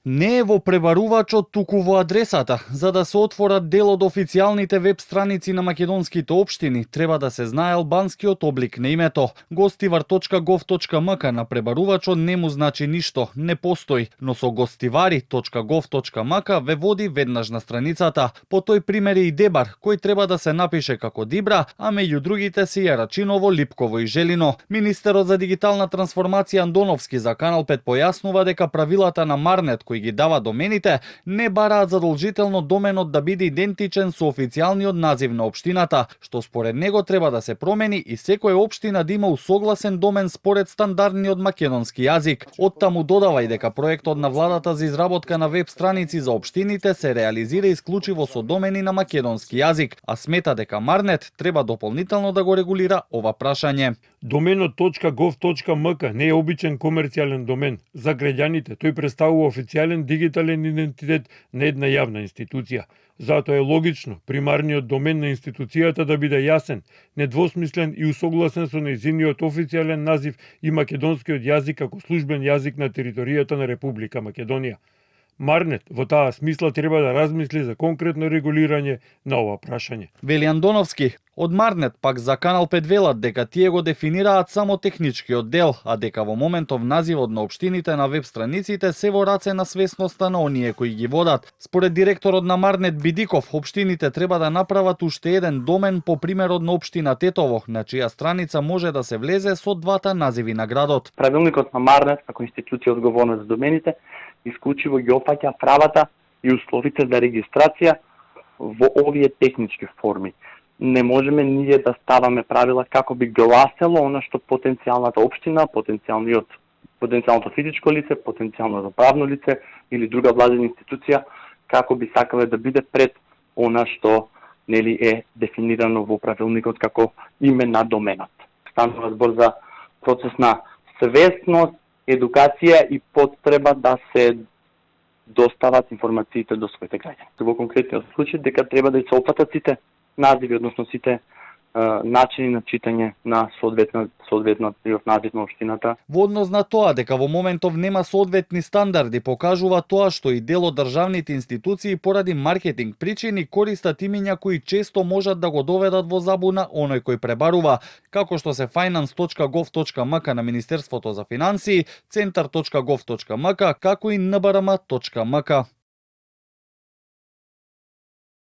Не е во пребарувачот, туку во адресата. За да се отворат дел од официјалните веб страници на македонските општини, треба да се знае албанскиот облик на името. gostivar.gov.mk на пребарувачот не му значи ништо, не постои, но со gostivari.gov.mk ве води веднаш на страницата. По тој пример е и Дебар, кој треба да се напише како Дибра, а меѓу другите си е Рачиново, Липково и Желино. Министерот за дигитална трансформација Андоновски за Канал 5 појаснува дека правилата на Марнет кои ги дава домените не бараат задолжително доменот да биде идентичен со официјалниот назив на општината, што според него треба да се промени и секоја општина да има усогласен домен според стандардниот македонски јазик. Оттаму додава и дека проектот на владата за изработка на веб страници за општините се реализира исклучиво со домени на македонски јазик, а смета дека Марнет треба дополнително да го регулира ова прашање. Доменот .gov.mk не е обичен комерцијален домен. За граѓаните тој представува официјален дигитален идентитет на една јавна институција. Затоа е логично примарниот домен на институцијата да биде јасен, недвосмислен и усогласен со нејзиниот официјален назив и македонскиот јазик како службен јазик на територијата на Република Македонија. Марнет во таа смисла треба да размисли за конкретно регулирање на ова прашање. Вели Андоновски. Од Марнет пак за Канал 5 велат дека тие го дефинираат само техничкиот дел, а дека во моментов називот на општините на веб страниците се во раце на свесноста на оние кои ги водат. Според директорот на Марнет Бидиков, општините треба да направат уште еден домен по примерот на општина Тетово, на чија страница може да се влезе со двата називи на градот. Правилникот на Марнет како институција одговорна за домените исклучиво ги опаќа правата и условите за регистрација во овие технички форми. Не можеме ние да ставаме правила како би гласело она што потенцијалната општина, потенцијалното физичко лице, потенцијалното правно лице или друга владена институција како би сакале да биде пред она што нели е дефинирано во правилникот како име на доменот. Станува збор за процес на свесност, едукација и потреба да се достават информациите до своите граѓани. Во конкретниот случај дека треба да се опатат сите називи, односно сите начини на читање на соодветниот назив на општината. Во однос на тоа дека во моментов нема соодветни стандарди, покажува тоа што и дел од државните институции поради маркетинг причини користат имиња кои често можат да го доведат во забуна оној кој пребарува, како што се finance.gov.mk на Министерството за финансии, centar.gov.mk, како и nbrm.mk.